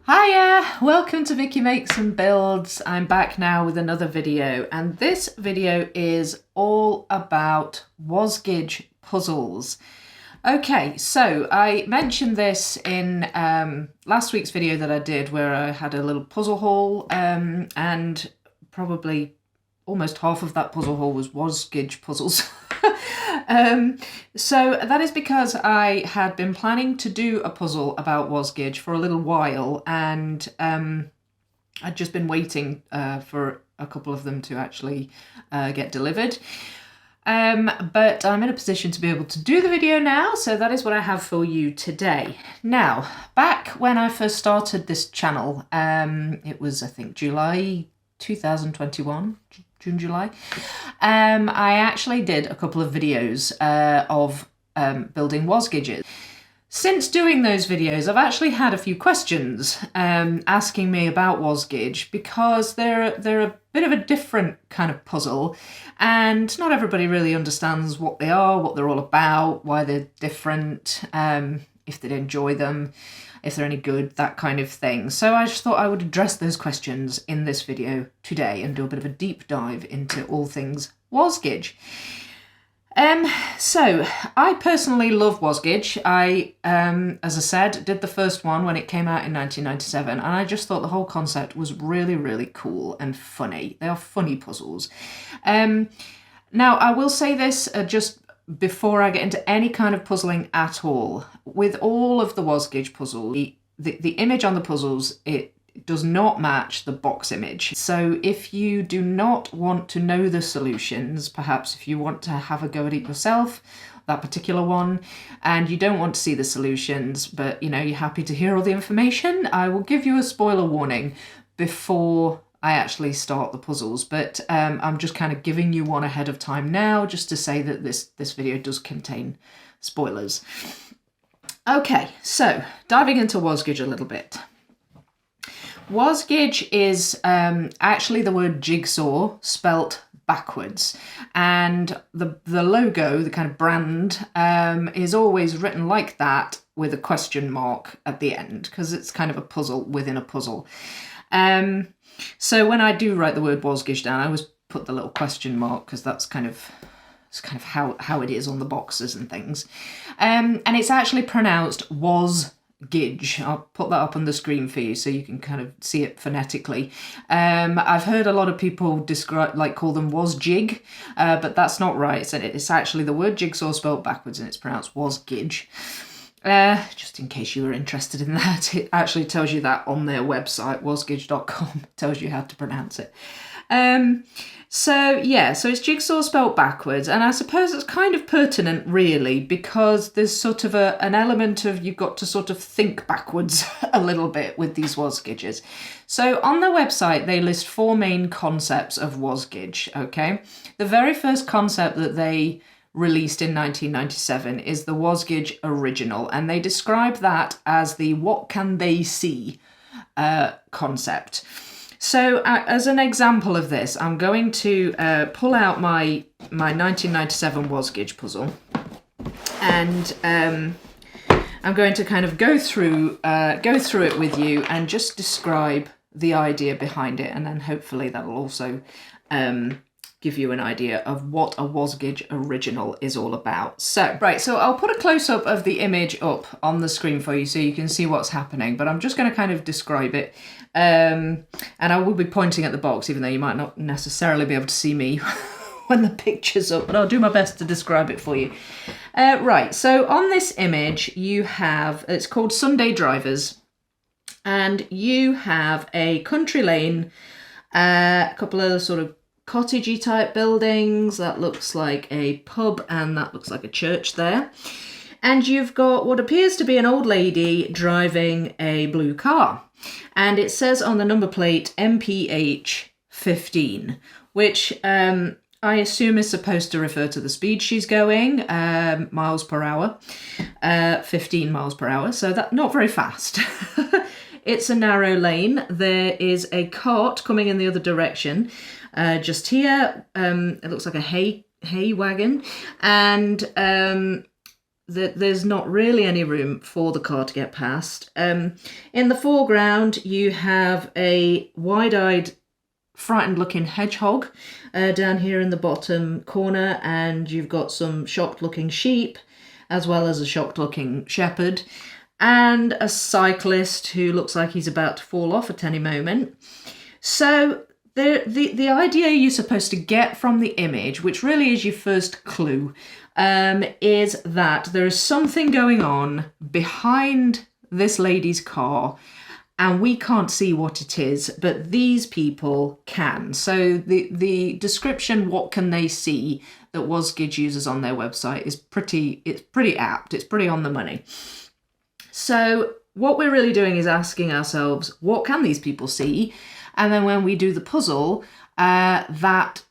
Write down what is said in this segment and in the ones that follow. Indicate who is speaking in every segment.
Speaker 1: Hiya! Welcome to Vicky Makes and Builds. I'm back now with another video, and this video is all about Wasgij puzzles. Okay, so I mentioned this in last week's video that I did where I had a little puzzle haul, and probably almost half of that puzzle haul was Wasgij puzzles. So that is because I had been planning to do a puzzle about Wasgij for a little while, and I'd just been waiting for a couple of them to actually get delivered. But I'm in a position to be able to do the video now, so that is what I have for you today. Now, back when I first started this channel, it was I think July 2021, June, July, I actually did a couple of videos of building Wasgijs. Since doing those videos, I've actually had a few questions asking me about Wasgij because they're a bit of a different kind of puzzle, and not everybody really understands what they are, what they're all about, why they're different, if they'd enjoy them, if they're any good, that kind of thing. So I just thought I would address those questions in this video today and do a bit of a deep dive into all things Wasgij. So I personally love Wasgij. I, as I said, did the first one when it came out in 1997, and I just thought the whole concept was really, really cool and funny. They are funny puzzles. Now, I will say this just before I get into any kind of puzzling at all. With all of the Wasgij puzzles, the image on the puzzles, it does not match the box image. So if you do not want to know the solutions, perhaps if you want to have a go at it yourself, that particular one, and you don't want to see the solutions, but you know, you're happy to hear all the information, I will give you a spoiler warning before I actually start the puzzles, but I'm just kind of giving you one ahead of time now, just to say that this video does contain spoilers. Okay, so diving into Wasgij a little bit. Wasgij is actually the word jigsaw spelt backwards, and the logo, the kind of brand, is always written like that with a question mark at the end, because it's kind of a puzzle within a puzzle. So when I do write the word Wasgij down, I always put the little question mark, because that's kind of how it is on the boxes and things. And it's actually pronounced Wasgij. I'll put that up on the screen for you so you can kind of see it phonetically. I've heard a lot of people call them Wasjig, but that's not right. It's actually the word jigsaw spelled backwards, and it's pronounced Wasgij. Just in case you were interested in that, it actually tells you that on their website, wasgij.com, tells you how to pronounce it. So it's jigsaw spelt backwards, and I suppose it's kind of pertinent really, because there's sort of an element of you've got to sort of think backwards a little bit with these Wasgijs. So on their website they list four main concepts of Wasgij, okay? The very first concept that they released in 1997 is the Wasgij original, and they describe that as the what can they see concept. So as an example of this, I'm going to pull out my 1997 Wasgij puzzle, and I'm going to kind of go through it with you and just describe the idea behind it, and then hopefully that will also give you an idea of what a Wasgij original is all about. So I'll put a close-up of the image up on the screen for you so you can see what's happening, but I'm just going to kind of describe it, and I will be pointing at the box, even though you might not necessarily be able to see me when the picture's up, but I'll do my best to describe it for you. So on this image you have, it's called Sunday Drivers, and you have a country lane, a couple of sort of cottagey type buildings, that looks like a pub, and that looks like a church there. And you've got what appears to be an old lady driving a blue car. And it says on the number plate MPH 15, which I assume is supposed to refer to the speed she's going, miles per hour, 15 miles per hour, so that's not very fast. It's a narrow lane. There is a cart coming in the other direction. Just here, it looks like a hay wagon, and there's not really any room for the car to get past. In the foreground, you have a wide-eyed, frightened-looking hedgehog down here in the bottom corner, and you've got some shocked-looking sheep, as well as a shocked-looking shepherd, and a cyclist who looks like he's about to fall off at any moment. So the idea you're supposed to get from the image, which really is your first clue, is that there is something going on behind this lady's car, and we can't see what it is, but these people can. So the description, what can they see, that Wasgij uses on their website is pretty apt. It's pretty on the money. So what we're really doing is asking ourselves, what can these people see? And then when we do the puzzle, that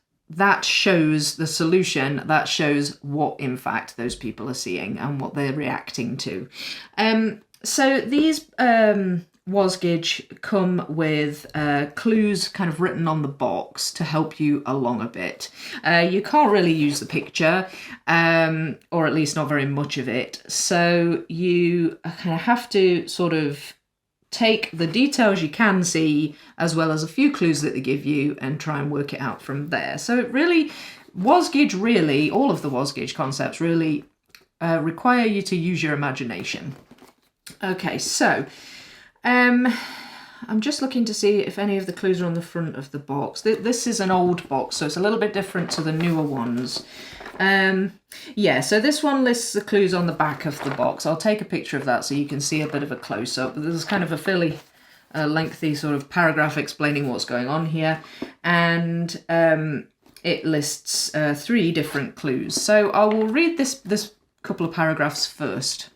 Speaker 1: shows the solution, that shows what in fact those people are seeing and what they're reacting to. So these Wasgij come with clues kind of written on the box to help you along a bit. You can't really use the picture, or at least not very much of it. So you kind of have to sort of take the details you can see, as well as a few clues that they give you, and try and work it out from there. So it really, Wasgij really, all of the Wasgij concepts really require you to use your imagination. Okay, so I'm just looking to see if any of the clues are on the front of the box. This is an old box, so it's a little bit different to the newer ones. Yeah, so this one lists the clues on the back of the box. I'll take a picture of that so you can see a bit of a close-up. There's kind of a fairly lengthy sort of paragraph explaining what's going on here, and it lists 3 different clues. So I will read this couple of paragraphs first.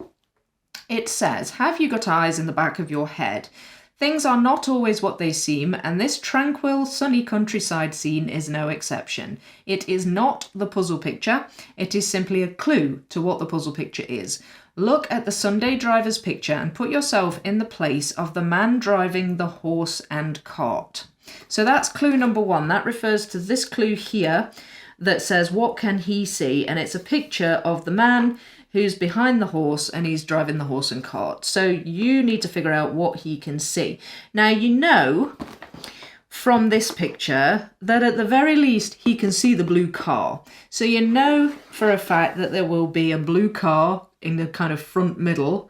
Speaker 1: It says, "Have you got eyes in the back of your head? Things are not always what they seem, and this tranquil, sunny countryside scene is no exception. It is not the puzzle picture, it is simply a clue to what the puzzle picture is. Look at the Sunday driver's picture and put yourself in the place of the man driving the horse and cart." So that's clue number 1. That refers to this clue here that says, what can he see? And it's a picture of the man who's behind the horse and he's driving the horse and cart. So you need to figure out what he can see. Now, you know from this picture that at the very least he can see the blue car. So you know for a fact that there will be a blue car in the kind of front middle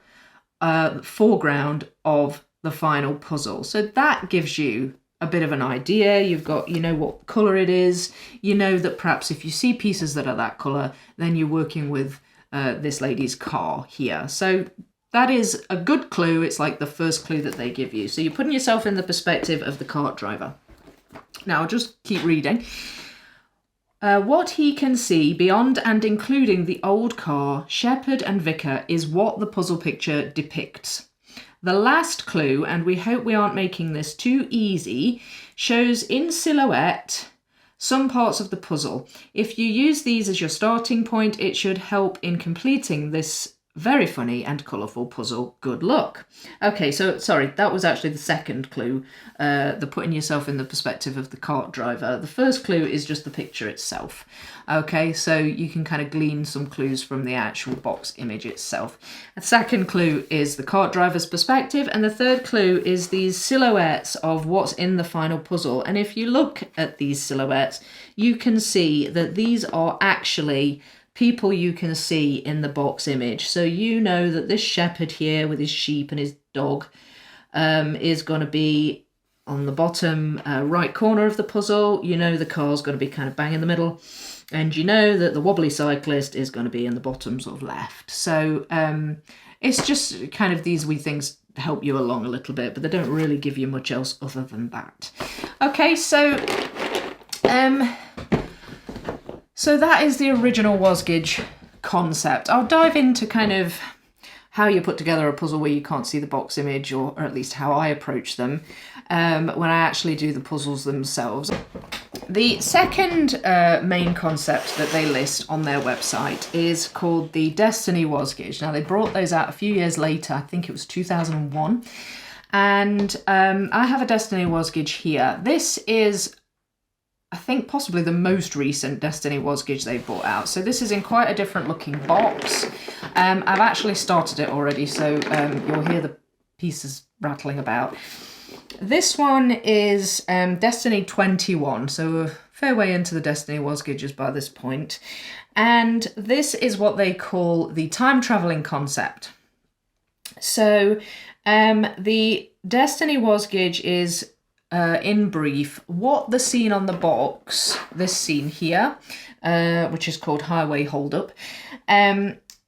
Speaker 1: foreground of the final puzzle. So that gives you a bit of an idea. You know what colour it is. You know that perhaps if you see pieces that are that colour, then you're working with this lady's car here. So that is a good clue. It's like the first clue that they give you. So you're putting yourself in the perspective of the cart driver. Now I'll just keep reading. What he can see beyond and including the old car, shepherd and vicar, is what the puzzle picture depicts. The last clue, and we hope we aren't making this too easy, shows in silhouette some parts of the puzzle. If you use these as your starting point, it should help in completing this very funny and colourful puzzle. Good luck. Okay, so sorry, that was actually the second clue, the putting yourself in the perspective of the cart driver. The first clue is just the picture itself. Okay, so you can kind of glean some clues from the actual box image itself. The second clue is the cart driver's perspective, and the third clue is these silhouettes of what's in the final puzzle. And if you look at these silhouettes, you can see that these are actually people you can see in the box image. So you know that this shepherd here with his sheep and his dog is going to be on the bottom right corner of the puzzle. You know the car's going to be kind of bang in the middle. And you know that the wobbly cyclist is going to be in the bottom sort of left. So it's just kind of these wee things help you along a little bit, but they don't really give you much else other than that. Okay, so that is the original Wasgij concept. I'll dive into kind of how you put together a puzzle where you can't see the box image, or at least how I approach them when I actually do the puzzles themselves. The second main concept that they list on their website is called the DESTINY Wasgij. Now, they brought those out a few years later. I think it was 2001. And I have a DESTINY Wasgij here. This is I think possibly the most recent Destiny Wasgij they've brought out. So this is in quite a different looking box. I've actually started it already, so you'll hear the pieces rattling about. This one is Destiny 21, so a fair way into the Destiny Wasgijs by this point. And this is what they call the time traveling concept. So the Destiny Wasgij is, in brief, what the scene on the box, this scene here, which is called Highway Holdup,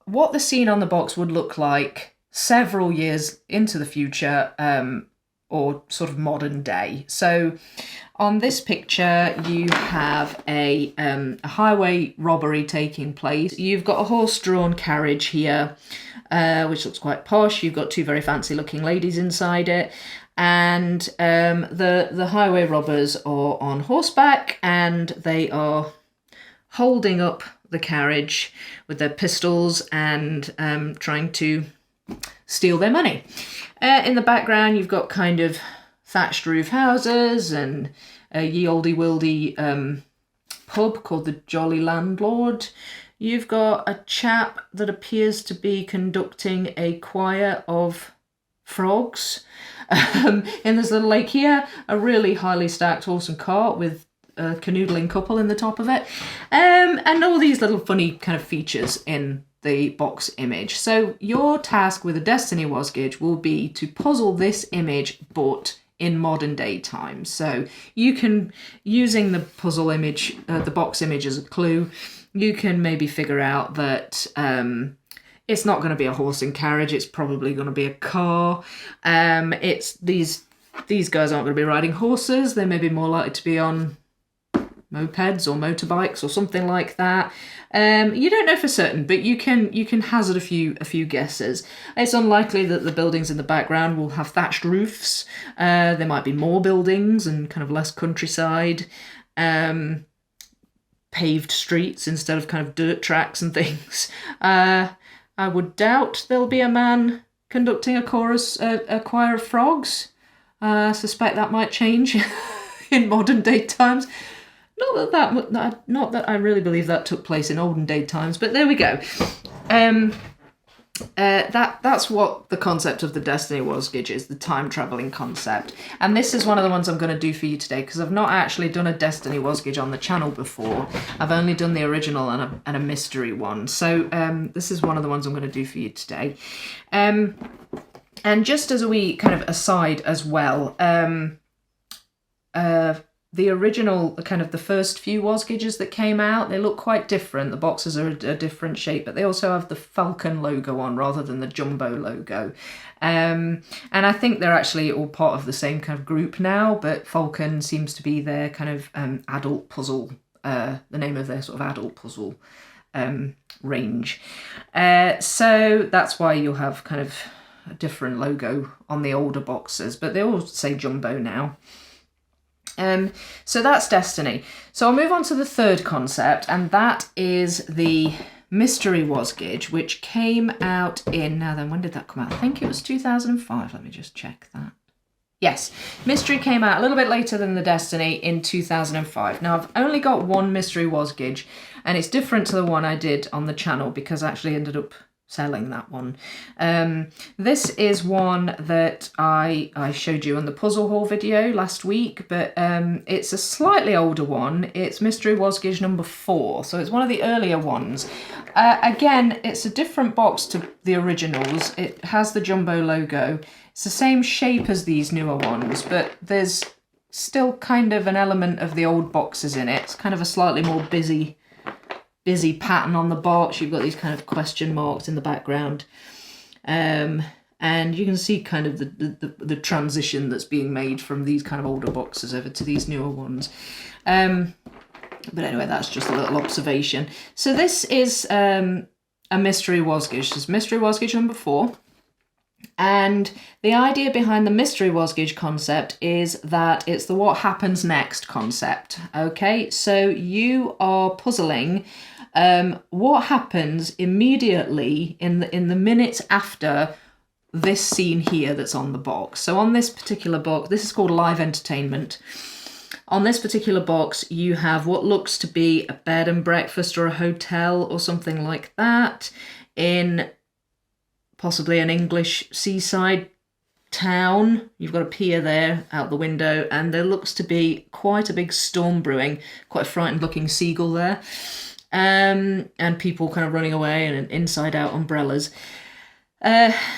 Speaker 1: what the scene on the box would look like several years into the future, or sort of modern day. So on this picture, you have a highway robbery taking place. You've got a horse-drawn carriage here, which looks quite posh. You've got two very fancy-looking ladies inside it. And the highway robbers are on horseback, and they are holding up the carriage with their pistols and trying to steal their money. In the background, you've got kind of thatched roof houses and a ye olde wildy pub called the Jolly Landlord. You've got a chap that appears to be conducting a choir of frogs in this little lake here. A really highly stacked horse and cart with a canoodling couple in the top of it, and all these little funny kind of features in the box image. So your task with a Destiny Wasgij will be to puzzle this image, but in modern day times. So you can, using the puzzle image, the box image as a clue, you can maybe figure out that it's not going to be a horse and carriage, it's probably going to be a car. It's these guys aren't going to be riding horses, they may be more likely to be on mopeds or motorbikes or something like that. You don't know for certain, but you can hazard a few guesses. It's unlikely that the buildings in the background will have thatched roofs. There might be more buildings and kind of less countryside, paved streets instead of kind of dirt tracks and things. I would doubt there'll be a man conducting a choir of frogs. I suspect that might change in modern day times. Not that I really believe that took place in olden day times, but there we go. That's what the concept of the Destiny Wasgij is, the time traveling concept. And this is one of the ones I'm going to do for you today, because I've not actually done a Destiny Wasgij on the channel before. I've only done the original and a mystery one. So this is one of the ones I'm going to do for you today. And just as a wee kind of aside as well, the original, kind of the first few Wasgijs that came out, they look quite different. The boxes are a different shape, but they also have the Falcon logo on rather than the Jumbo logo. And I think they're actually all part of the same kind of group now, but Falcon seems to be their kind of adult puzzle, the name of their sort of adult puzzle range. So that's why you'll have kind of a different logo on the older boxes, but they all say Jumbo now. So that's Destiny. So I'll move on to the third concept, and that is the Mystery Wasgij, which came out in, now then, when did that come out? I think it was 2005. Let me just check that. Yes, Mystery came out a little bit later than the Destiny in 2005. Now, I've only got one Mystery Wasgij, and it's different to the one I did on the channel because I actually ended up selling that one. This is one that I showed you on the puzzle haul video last week, but it's a slightly older one. It's Mystery Wasgij number 4, so it's one of the earlier ones. Again, it's a different box to the originals. It has the Jumbo logo. It's the same shape as these newer ones, but there's still kind of an element of the old boxes in it. It's kind of a slightly more busy pattern on the box. You've got these kind of question marks in the background, and you can see kind of the transition that's being made from these kind of older boxes over to these newer ones. But anyway, that's just a little observation. So this is a Mystery Wasgij. This is Mystery Wasgij number 4. And the idea behind the Mystery Wasgij concept is that it's the what happens next concept. Okay, so you are puzzling what happens immediately in the minutes after this scene here that's on the box. So on this particular box, this is called Live Entertainment. On this particular box, you have what looks to be a bed and breakfast or a hotel or something like that in possibly an English seaside town. You've got a pier there out the window, and there looks to be quite a big storm brewing, quite a frightened looking seagull there, and people kind of running away and inside out umbrellas.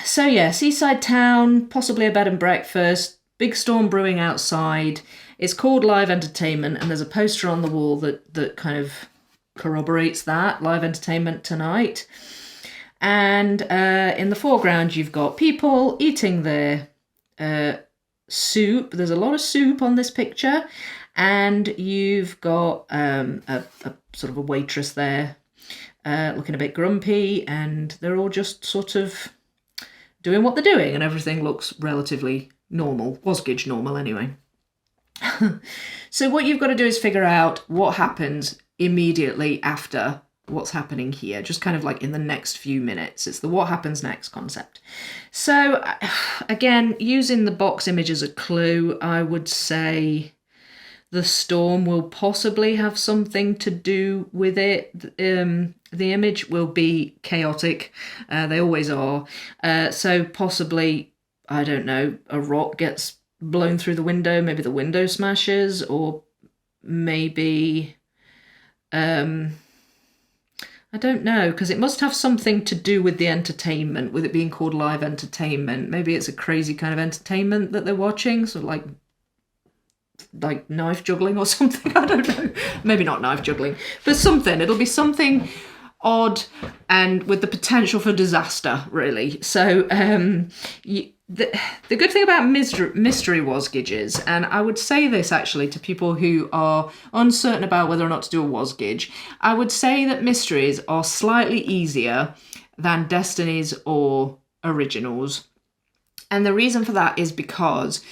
Speaker 1: So yeah, seaside town, possibly a bed and breakfast, big storm brewing outside. It's called live entertainment, and there's a poster on the wall that kind of corroborates that, live entertainment tonight. And in the foreground, you've got people eating their soup. There's a lot of soup on this picture. And you've got a sort of a waitress there looking a bit grumpy. And they're all just sort of doing what they're doing. And everything looks relatively normal. Wasgij normal, anyway. So what you've got to do is figure out what happens immediately after what's happening here, just kind of like in the next few minutes. It's the what happens next concept. So again, using the box image as a clue, I would say the storm will possibly have something to do with it. The image will be chaotic. They always are. So possibly, I don't know, a rock gets blown through the window, maybe the window smashes, or maybe I don't know, because it must have something to do with the entertainment, with it being called live entertainment. Maybe it's a crazy kind of entertainment that they're watching, sort of like knife juggling or something. I don't know. Maybe not knife juggling, but something. It'll be something odd and with the potential for disaster, really. So the good thing about mystery Wasgijes, and I would say this actually to people who are uncertain about whether or not to do a Wasgij, I would say that mysteries are slightly easier than Destinies or originals. And the reason for that is because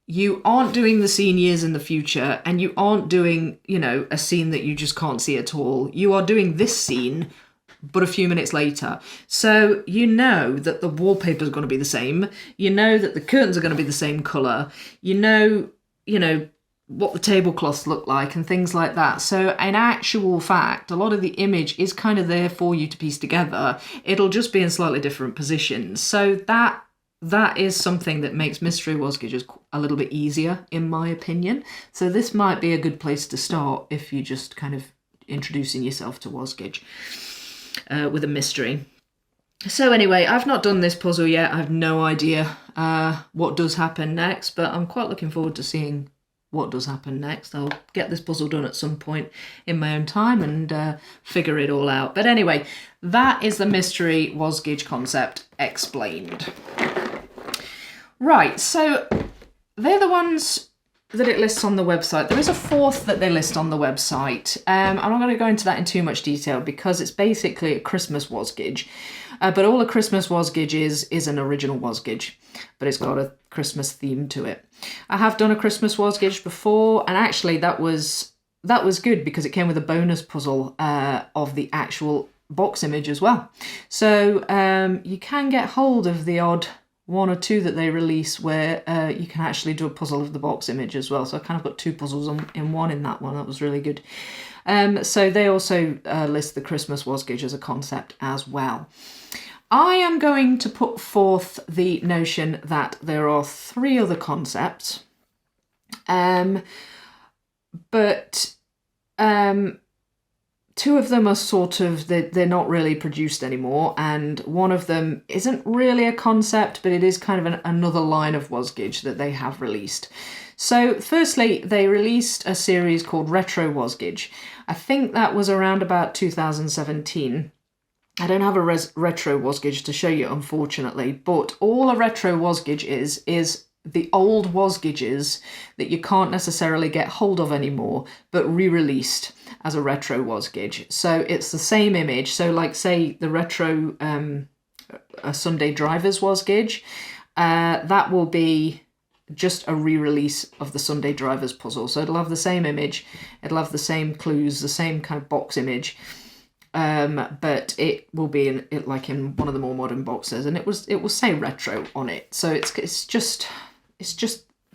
Speaker 1: you aren't doing the scene years in the future, and you aren't doing, you know, a scene that you just can't see at all. You are doing this scene, but a few minutes later. So you know that the wallpaper is going to be the same. You know that the curtains are going to be the same colour. You know what the tablecloths look like and things like that. So in actual fact, a lot of the image is kind of there for you to piece together. It'll just be in slightly different positions. So that is something that makes mystery Wasgijes a little bit easier, in my opinion. So this might be a good place to start if you're just kind of introducing yourself to Wasgij with a mystery. So anyway, I've not done this puzzle yet. I have no idea what does happen next, but I'm quite looking forward to seeing what does happen next. I'll get this puzzle done at some point in my own time and figure it all out. But anyway, that is the mystery Wasgij concept explained. Right, so they're the ones that it lists on the website. There is a fourth that they list on the website. I'm not going to go into that in too much detail because it's basically a Christmas Wasgij. But all a Christmas Wasgij is an original Wasgij, but it's got a Christmas theme to it. I have done a Christmas Wasgij before, and actually that was good because it came with a bonus puzzle of the actual box image as well. So you can get hold of the odd one or two that they release where you can actually do a puzzle of the box image as well. So I kind of got two puzzles in one in that one. That was really good. So they also list the Christmas Wasgij as a concept as well. I am going to put forth the notion that there are three other concepts, but two of them are sort of, they're not really produced anymore, and one of them isn't really a concept, but it is kind of another line of Wasgij that they have released. So firstly, they released a series called Retro Wasgij. I think that was around about 2017. I don't have a Retro Wasgij to show you, unfortunately, but all a Retro Wasgij is the old Wasgijes that you can't necessarily get hold of anymore, but re-released as a Retro Wasgij. So it's the same image. So like, say, the Retro a Sunday Drivers Wasgij, that will be just a re-release of the Sunday Drivers puzzle. So it'll have the same image, it'll have the same clues, the same kind of box image, but it will be in one of the more modern boxes, and it will say retro on it. So it's just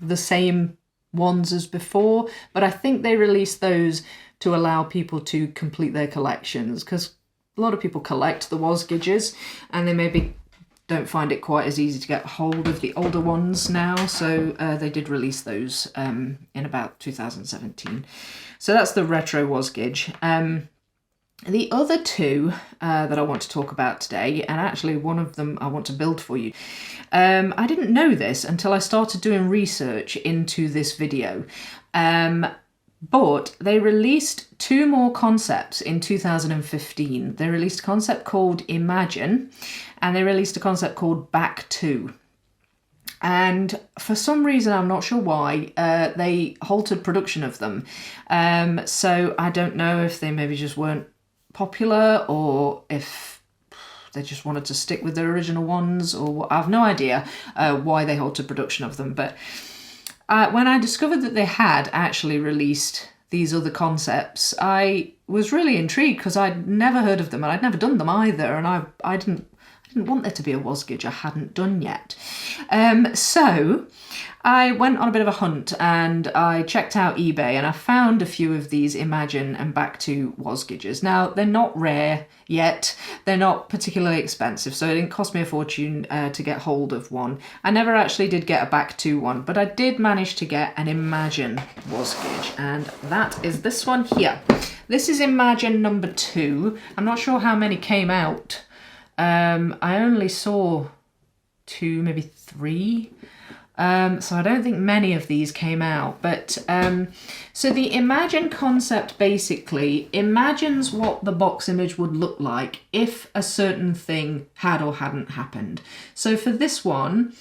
Speaker 1: the same ones as before, but I think they released those to allow people to complete their collections, because a lot of people collect the Wasgijes and they maybe don't find it quite as easy to get hold of the older ones now, so they did release those in about 2017. So that's the retro Wasgij. The other two that I want to talk about today, and actually one of them I want to build for you. I didn't know this until I started doing research into this video, but they released two more concepts in 2015. They released a concept called Imagine, and they released a concept called Back 2. And for some reason, I'm not sure why, they halted production of them. So I don't know if they maybe just weren't popular, or if they just wanted to stick with their original ones, or what. I have no idea why they halted production of them. But when I discovered that they had actually released these other concepts, I was really intrigued, because I'd never heard of them and I'd never done them either, and I didn't want there to be a Wasgij I hadn't done yet. So I went on a bit of a hunt and I checked out eBay, and I found a few of these Imagine and Back 2 Wasgijes. Now, they're not rare yet, they're not particularly expensive, so it didn't cost me a fortune to get hold of one. I never actually did get a Back 2 one, but I did manage to get an Imagine Wasgij, and that is this one here. This is Imagine number 2. I'm not sure how many came out. I only saw 2, maybe 3. So I don't think many of these came out, but so the Imagine concept basically imagines what the box image would look like if a certain thing had or hadn't happened. So for this one,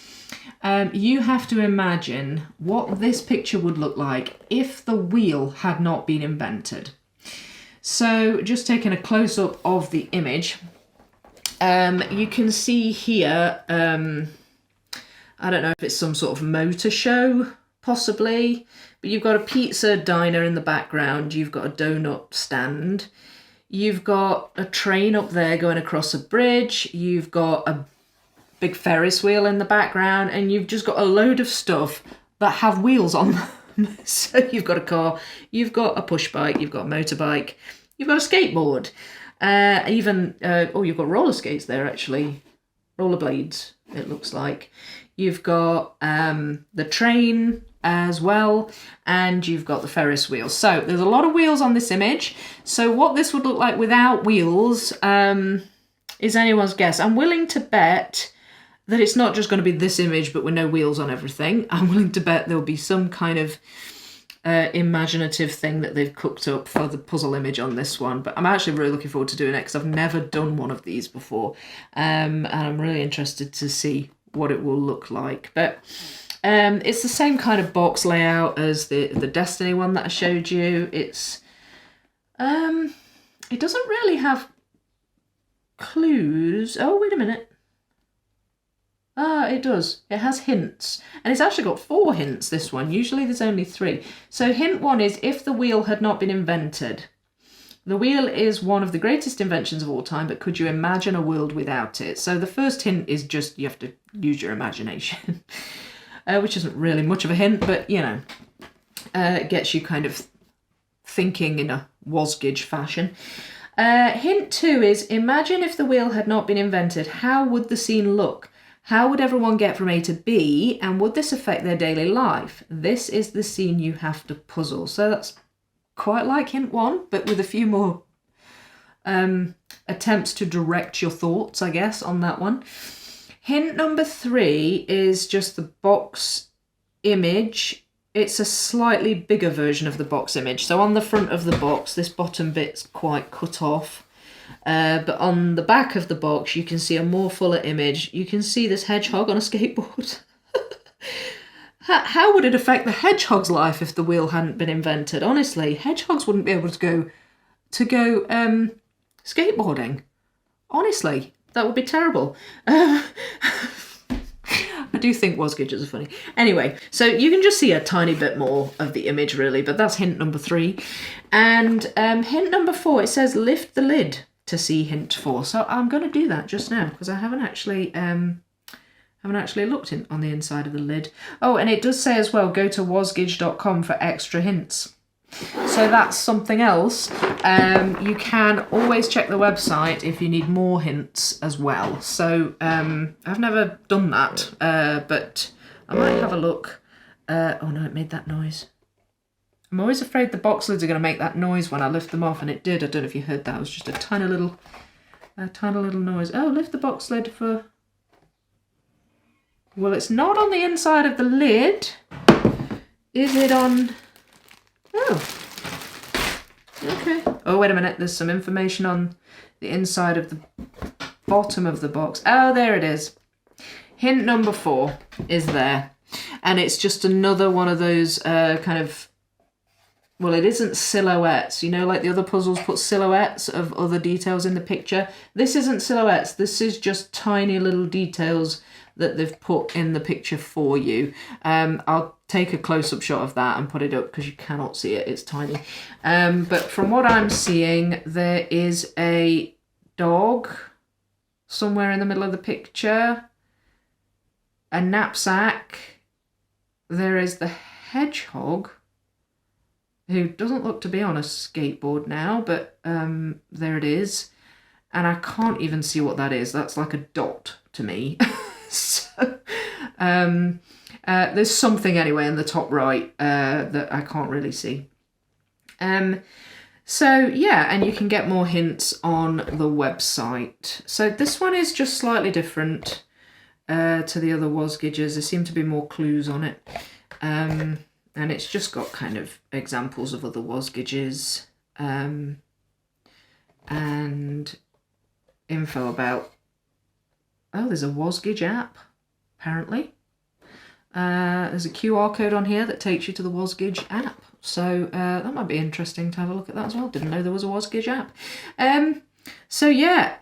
Speaker 1: you have to imagine what this picture would look like if the wheel had not been invented. So just taking a close-up of the image, you can see here, I don't know if it's some sort of motor show, possibly, but you've got a pizza diner in the background, you've got a donut stand, you've got a train up there going across a bridge, you've got a big Ferris wheel in the background, and you've just got a load of stuff that have wheels on them. So you've got a car, you've got a push bike, you've got a motorbike, you've got a skateboard. You've got roller skates there, actually. Rollerblades, it looks like. You've got the train as well, and you've got the Ferris wheel. So there's a lot of wheels on this image. So what this would look like without wheels is anyone's guess. I'm willing to bet that it's not just going to be this image, but with no wheels on everything. I'm willing to bet there'll be some kind of imaginative thing that they've cooked up for the puzzle image on this one, but I'm actually really looking forward to doing it, because I've never done one of these before, and I'm really interested to see what it will look like. But it's the same kind of box layout as the Destiny one that I showed you. It's it doesn't really have clues. Oh, wait a minute. Ah, it does. It has hints. And it's actually got 4 hints, this one. Usually there's only 3. So hint 1 is, if the wheel had not been invented. The wheel is one of the greatest inventions of all time, but could you imagine a world without it? So the first hint is just you have to use your imagination, which isn't really much of a hint, but, you know, it gets you kind of thinking in a Wasgij fashion. Hint 2 is, imagine if the wheel had not been invented, how would the scene look? How would everyone get from A to B, and would this affect their daily life? This is the scene you have to puzzle. So that's quite like hint 1, but with a few more attempts to direct your thoughts, I guess, on that one. Hint number 3 is just the box image. It's a slightly bigger version of the box image. So on the front of the box, this bottom bit's quite cut off. But on the back of the box, you can see a more fuller image. You can see this hedgehog on a skateboard. How would it affect the hedgehog's life if the wheel hadn't been invented? Honestly, hedgehogs wouldn't be able to go skateboarding. Honestly, that would be terrible. I do think Wasgijes are funny. Anyway, so you can just see a tiny bit more of the image, really, but that's hint number 3. And hint number 4, it says lift the lid to see hint 4. So I'm going to do that just now, because I haven't actually Haven't actually looked on the inside of the lid. Oh, and it does say as well, go to wasgij.com for extra hints. So that's something else. You can always check the website if you need more hints as well. So I've never done that, but I might have a look. Oh no, it made that noise. I'm always afraid the box lids are going to make that noise when I lift them off, and it did. I don't know if you heard that. It was just a tiny little noise. Oh, lift the box lid for... Well, it's not on the inside of the lid. Is it on... Oh. Okay. Oh, wait a minute. There's some information on the inside of the bottom of the box. Oh, there it is. Hint number 4 is there. And it's just another one of those kind of... Well, it isn't silhouettes. You know, like the other puzzles put silhouettes of other details in the picture. This isn't silhouettes. This is just tiny little details that they've put in the picture for you. I'll take a close-up shot of that and put it up because you cannot see it, it's tiny. But from what I'm seeing, there is a dog somewhere in the middle of the picture, a knapsack, there is the hedgehog, who doesn't look to be on a skateboard now, but there it is. And I can't even see what that is. That's like a dot to me. So, there's something anyway in the top right that I can't really see. So yeah, and you can get more hints on the website. So this one is just slightly different to the other Wasgijes. There seem to be more clues on it. And it's just got kind of examples of other Wasgijes and info about... Oh, there's a Wasgij app, apparently. There's a QR code on here that takes you to the Wasgij app. So that might be interesting to have a look at that as well. Didn't know there was a Wasgij app. So yeah,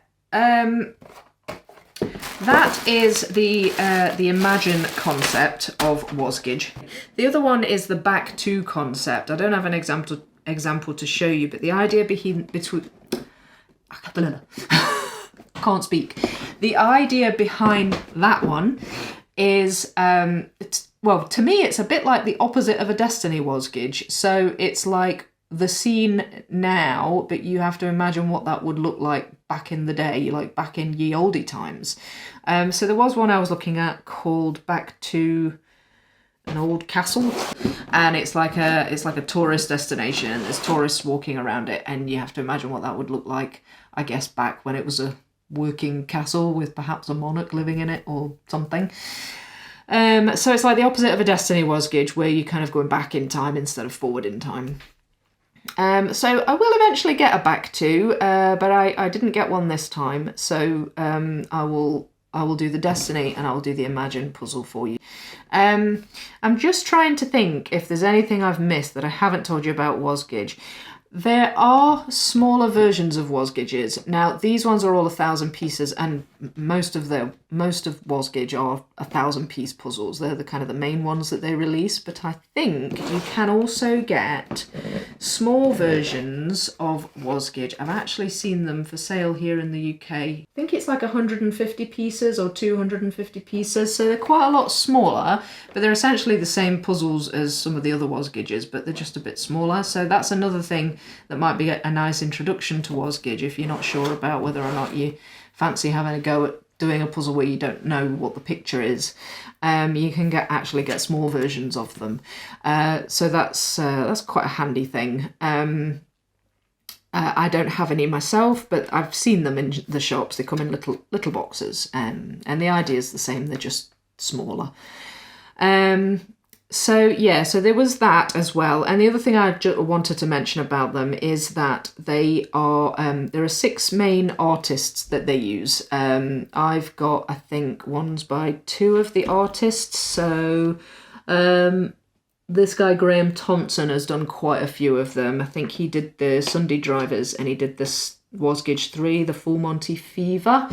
Speaker 1: that is the Imagine concept of Wasgij. The other one is the Back To concept. I don't have an example to show you, but the idea between... Can't speak. The idea behind that one is, well, to me, it's a bit like the opposite of a Destiny Wasgij. So it's like the scene now, but you have to imagine what that would look like back in the day, like back in ye olde times. So there was one I was looking at called Back To an Old Castle, and it's like a tourist destination, and there's tourists walking around it, and you have to imagine what that would look like, I guess, back when it was a working castle with perhaps a monarch living in it or something. So it's like the opposite of a Destiny Wasgij, where you're kind of going back in time instead of forward in time. So I will eventually get a Back To, but I didn't get one this time, so I will do the Destiny and I will do the Imagine puzzle for you. I'm just trying to think if there's anything I've missed that I haven't told you about Wasgij. There are smaller versions of Wasgijes. Now, these ones are all 1,000 pieces, and most of Wasgij are 1,000-piece puzzles. They're the kind of the main ones that they release, but I think you can also get small versions of Wasgij. I've actually seen them for sale here in the UK. I think it's like 150 pieces or 250 pieces, so they're quite a lot smaller, but they're essentially the same puzzles as some of the other Wasgijes, but they're just a bit smaller. So that's another thing that might be a nice introduction to Wasgij if you're not sure about whether or not you fancy having a go at doing a puzzle where you don't know what the picture is. You can actually get small versions of them. So that's quite a handy thing. I don't have any myself, but I've seen them in the shops. They come in little boxes, and the idea is the same. They're just smaller. So yeah, so there was that as well. And the other thing I wanted to mention about them is that they are, there are 6 main artists that they use. I've got, I think, ones by 2 of the artists. So this guy, Graham Thompson, has done quite a few of them. I think he did the Sunday Drivers, and he did this Wasgij 3, the Full Monty Fever.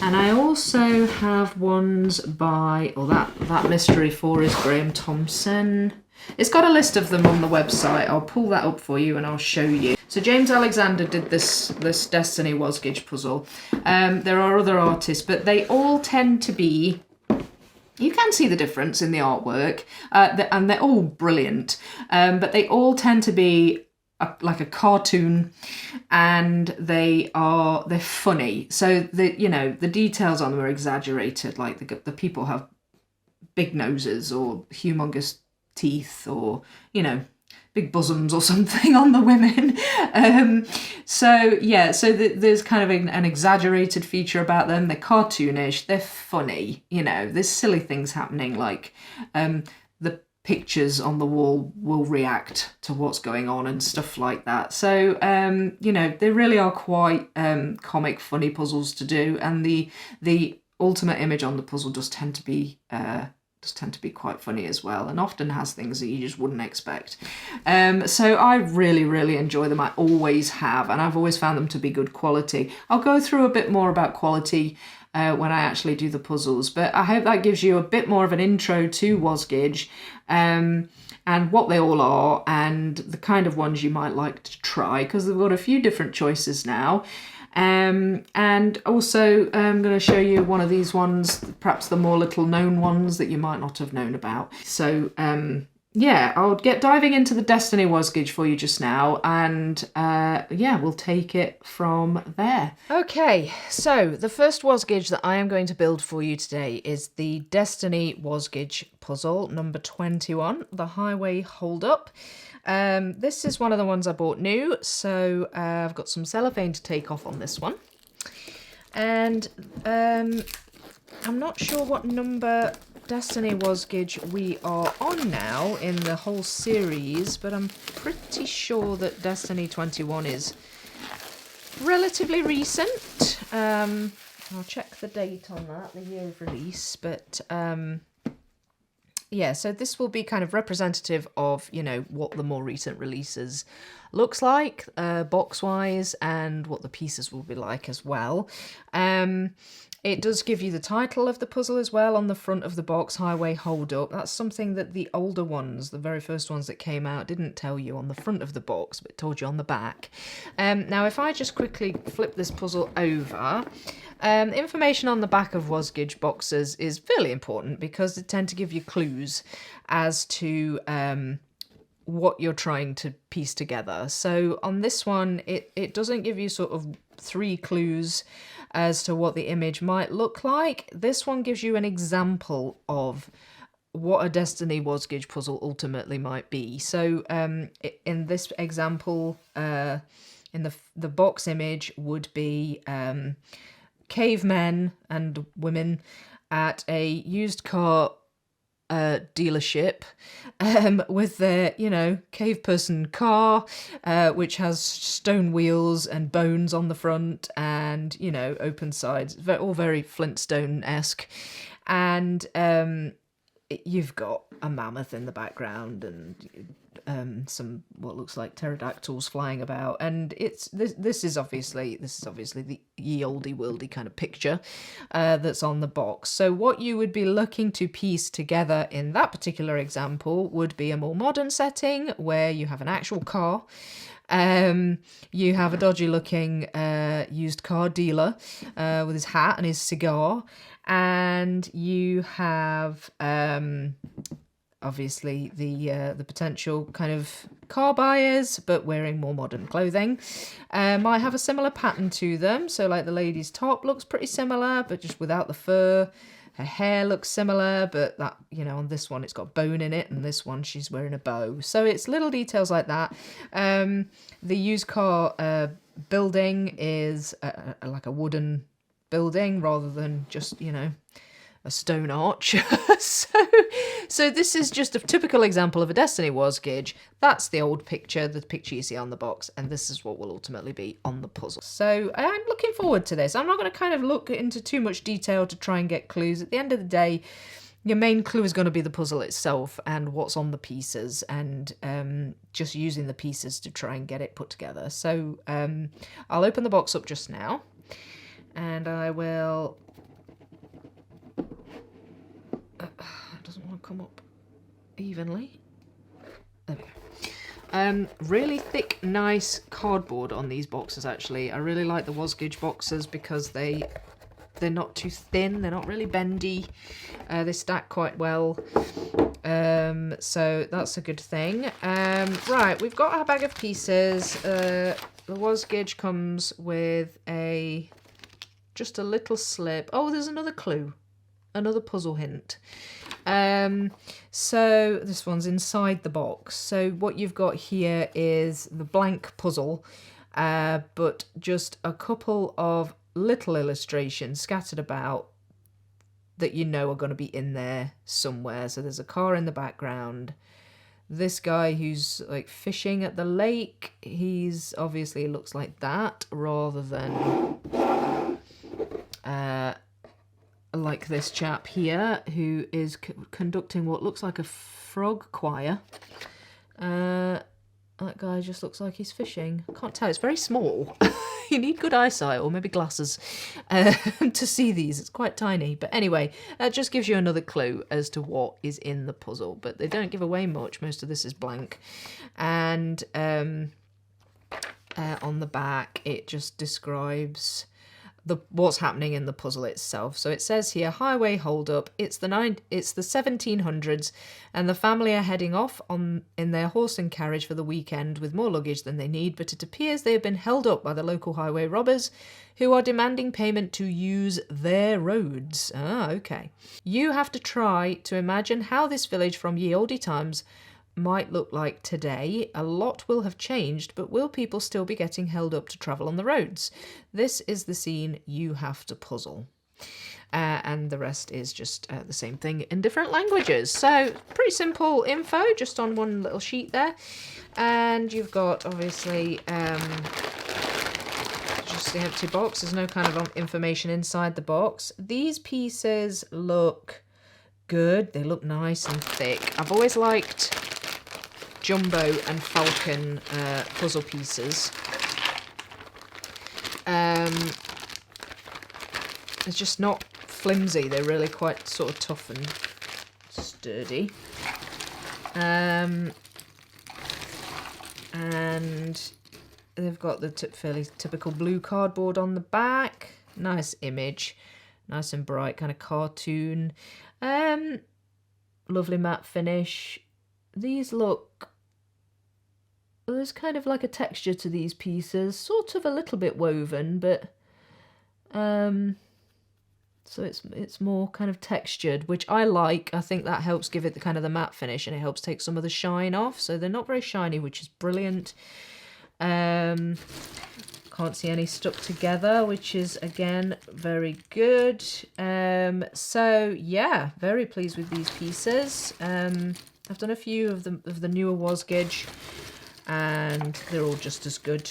Speaker 1: And I also have ones by, that Mystery 4 is Graham Thompson. It's got a list of them on the website. I'll pull that up for you and I'll show you. So James Alexander did this Destiny Wasgij puzzle. There are other artists, but they all tend to be You can see the difference in the artwork, and they're all brilliant, but they all tend to be like a cartoon, and they're funny. So the details on them are exaggerated. Like the people have big noses or humongous teeth, or big bosoms or something on the women. There's kind of an exaggerated feature about them. They're cartoonish, they're funny, there's silly things happening, like the pictures on the wall will react to what's going on and stuff like that. So they really are quite comic, funny puzzles to do, and the ultimate image on the puzzle does tend to be quite funny as well, and often has things that you just wouldn't expect. So I really, really enjoy them. I always have, and I've always found them to be good quality. I'll go through a bit more about quality when I actually do the puzzles, but I hope that gives you a bit more of an intro to Wasgij, and what they all are, and the kind of ones you might like to try, because they've got a few different choices now. And also I'm going to show you one of these ones, perhaps the more little known ones that you might not have known about. So I'll get diving into the Destiny Wasgij for you just now, and we'll take it from there. Okay, so the first Wasgij that I am going to build for you today is the Destiny Wasgij puzzle number 21, the Highway Hold-Up. This is one of the ones I bought new, so I've got some cellophane to take off on this one. And I'm not sure what number Destiny Wasgij we are on now in the whole series, but I'm pretty sure that Destiny 21 is relatively recent. I'll check the date on that, the year of release, but so this will be kind of representative of, what the more recent releases looks like, box-wise, and what the pieces will be like as well. It does give you the title of the puzzle as well on the front of the box, Highway Hold Up. That's something that the older ones, the very first ones that came out, didn't tell you on the front of the box, but told you on the back. Now, if I just quickly flip this puzzle over, information on the back of Wasgij boxes is fairly important because they tend to give you clues as to what you're trying to piece together. So on this one, it doesn't give you sort of 3 clues as to what the image might look like. This one gives you an example of what a Destiny Wasgij puzzle ultimately might be. So in this example, in the box image would be cavemen and women at a used car dealership with their, cave person car, which has stone wheels and bones on the front and, open sides, all very Flintstone-esque. And you've got a mammoth in the background and some what looks like pterodactyls flying about, and this is obviously the ye olde worldy kind of picture that's on the box. So what you would be looking to piece together in that particular example would be a more modern setting where you have an actual car. You have a dodgy looking used car dealer with his hat and his cigar, and you have obviously the potential kind of car buyers, but wearing more modern clothing. Might have a similar pattern to them. So like the lady's top looks pretty similar, but just without the fur. Her hair looks similar, but that, on this one it's got bone in it, and this one she's wearing a bow. So it's little details like that. The used car building is like a wooden building rather than just, a stone arch. So this is just a typical example of a Destiny Wasgij. That's the old picture, the picture you see on the box, and this is what will ultimately be on the puzzle. So I'm looking forward to this. I'm not going to kind of look into too much detail to try and get clues. At the end of the day, your main clue is going to be the puzzle itself and what's on the pieces, and just using the pieces to try and get it put together. So I'll open the box up just now, and I will... it doesn't want to come up evenly. There we go. Really thick, nice cardboard on these boxes, actually. I really like the Wasgij boxes because they They're not too thin. They're not really bendy. They stack quite well. So that's a good thing. Right, we've got our bag of pieces. The Wasgij comes with just a little slip. Oh, there's another clue. Another puzzle hint. So this one's inside the box. So what you've got here is the blank puzzle, but just a couple of little illustrations scattered about that you know are going to be in there somewhere. So there's a car in the background. This guy who's like fishing at the lake, he's obviously looks like that rather than like this chap here who is conducting what looks like a frog choir. That guy just looks like he's fishing. I can't tell, it's very small. You need good eyesight or maybe glasses to see these. It's quite tiny. But anyway, that just gives you another clue as to what is in the puzzle. But they don't give away much. Most of this is blank. And on the back, it just describes what's happening in the puzzle itself. So it says here, highway holdup. It's the 1700s, and the family are heading off in their horse and carriage for the weekend with more luggage than they need. But it appears they have been held up by the local highway robbers, who are demanding payment to use their roads. Ah, okay. You have to try to imagine how this village from ye olde times might look like today. A lot will have changed, but will people still be getting held up to travel on the roads? This is the scene you have to puzzle. And the rest is just the same thing in different languages. So pretty simple info just on one little sheet there. And you've got obviously just the empty box. There's no kind of information inside the box. These pieces look good. They look nice and thick. I've always liked Jumbo and Falcon puzzle pieces. It's just not flimsy. They're really quite sort of tough and sturdy. And they've got the fairly typical blue cardboard on the back. Nice image. Nice and bright, kind of cartoon. Lovely matte finish. These look... There's kind of like a texture to these pieces, sort of a little bit woven, but so it's more kind of textured, which I like. I think that helps give it the kind of the matte finish, and it helps take some of the shine off. So they're not very shiny, which is brilliant. Can't see any stuck together, which is again very good. So yeah, very pleased with these pieces. I've done a few of the newer Wasgij, and they're all just as good.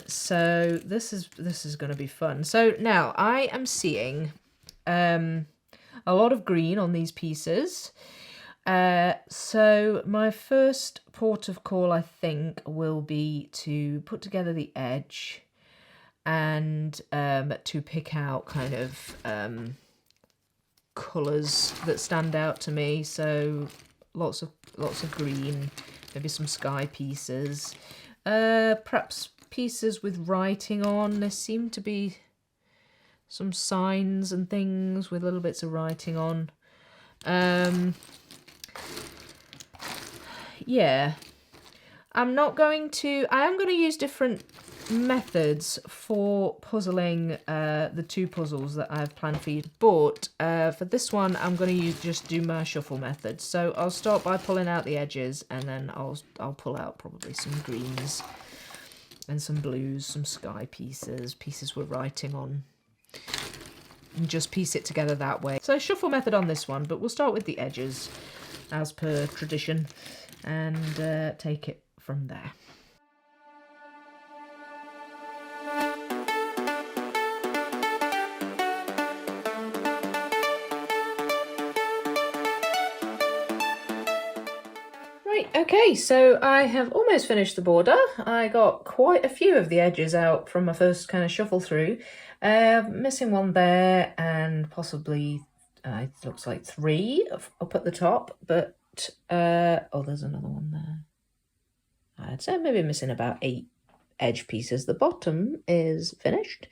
Speaker 1: So this is going to be fun. So now I am seeing a lot of green on these pieces. So my first port of call, I think, will be to put together the edge and to pick out kind of colours that stand out to me. So lots of green, maybe some sky pieces, perhaps pieces with writing on. There seem to be some signs and things with little bits of writing on. Yeah, I am going to use different methods for puzzling the two puzzles that I've planned for you, but for this one I'm going to just do my shuffle method. So I'll start by pulling out the edges, and then I'll pull out probably some greens and some blues, some sky pieces with writing on, and just piece it together that way. So shuffle method on this one, but we'll start with the edges as per tradition and take it from there. Right, okay, so I have almost finished the border. I got quite a few of the edges out from my first kind of shuffle through. Missing one there, and possibly it looks like 3 up at the top, but oh, there's another one there. I'd say maybe missing about 8
Speaker 2: edge pieces. The bottom is finished.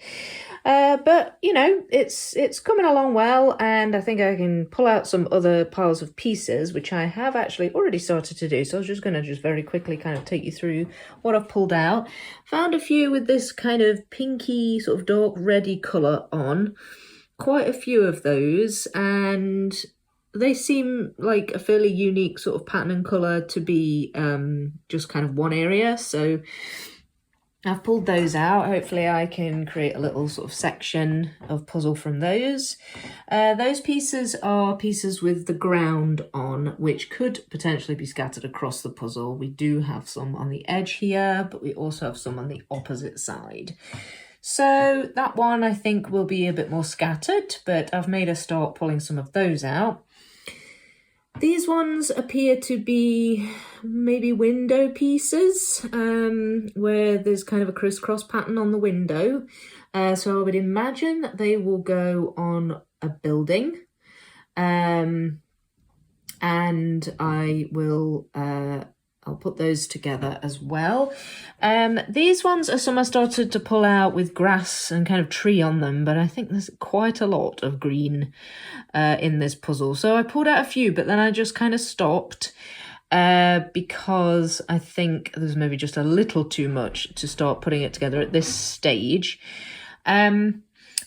Speaker 2: But, you know, it's coming along well, and I think I can pull out some other piles of pieces, which I have actually already started to do. So I was just going to just very quickly kind of take you through what I've pulled out. Found a few with this kind of pinky, sort of dark reddy colour on. Quite a few of those, and they seem like a fairly unique sort of pattern and colour to be just kind of one area. So I've pulled those out. Hopefully I can create a little sort of section of puzzle from those. Those pieces are pieces with the ground on, which could potentially be scattered across the puzzle. We do have some on the edge here, but we also have some on the opposite side. So that one I think will be a bit more scattered, but I've made a start pulling some of those out. These ones appear to be maybe window pieces, where there's kind of a crisscross pattern on the window. So I would imagine that they will go on a building. And I will I'll put those together as well. These ones are some I started to pull out with grass and kind of tree on them, but I think there's quite a lot of green in this puzzle. So I pulled out a few, but then I just kind of stopped because I think there's maybe just a little too much to start putting it together at this stage.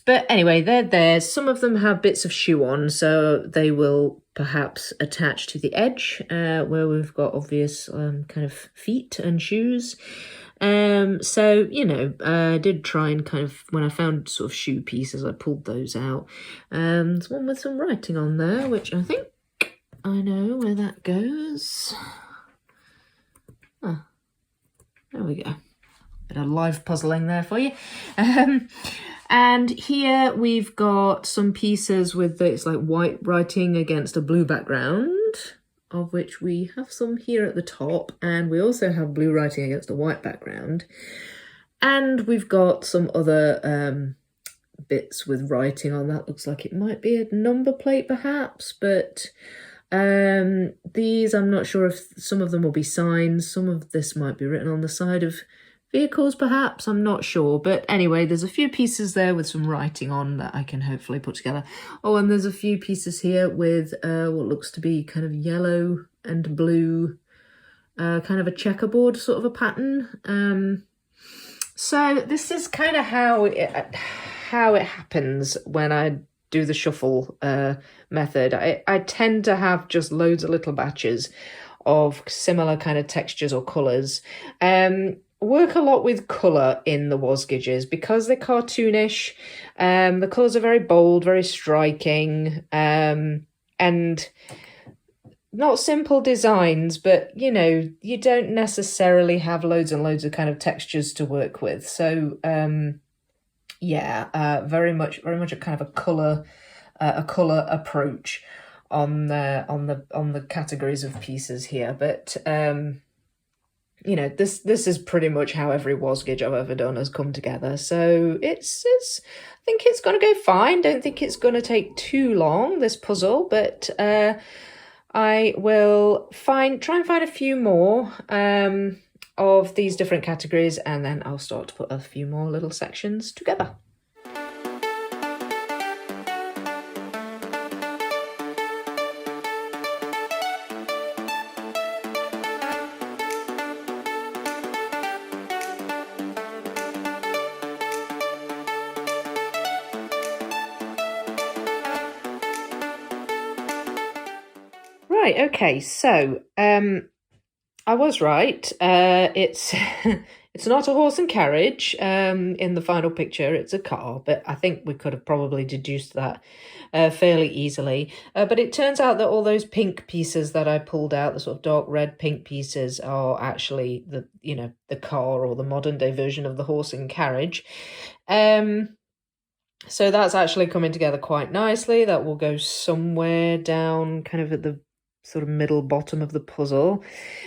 Speaker 2: But anyway, they're there. Some of them have bits of shoe on, so they will perhaps attach to the edge where we've got obvious kind of feet and shoes. So, you know, I did try and kind of, when I found sort of shoe pieces, I pulled those out. There's one with some writing on there, which I think I know where that goes. Ah, there we go. Bit of live puzzling there for you. And here we've got some pieces with it's like white writing against a blue background, of which we have some here at the top, and we also have blue writing against a white background. And we've got some other bits with writing on that. Looks like it might be a number plate perhaps, but these I'm not sure if some of them will be signs. Some of this might be written on the side of vehicles perhaps, I'm not sure. But anyway, there's a few pieces there with some writing on that I can hopefully put together. Oh, and there's a few pieces here with what looks to be kind of yellow and blue, kind of a checkerboard sort of a pattern. So this is kind of how it happens when I do the shuffle method. I tend to have just loads of little batches of similar kind of textures or colours. Work a lot with colour in the Wasgijes because they're cartoonish. The colours are very bold, very striking, and not simple designs, but you know, you don't necessarily have loads and loads of kind of textures to work with. So yeah, very much a kind of a colour approach on the categories of pieces here. But you know, this is pretty much how every Wasgij I've ever done has come together. So it's I think it's going to go fine. Don't think it's going to take too long, this puzzle, but I will try and find a few more of these different categories, and then I'll start to put a few more little sections together. Right, okay, so I was right. It's it's not a horse and carriage in the final picture, it's a car, but I think we could have probably deduced that fairly easily. But it turns out that all those pink pieces that I pulled out, the sort of dark red pink pieces, are actually the car, or the modern day version of the horse and carriage. So that's actually coming together quite nicely. That will go somewhere down kind of at the sort of middle bottom of the puzzle.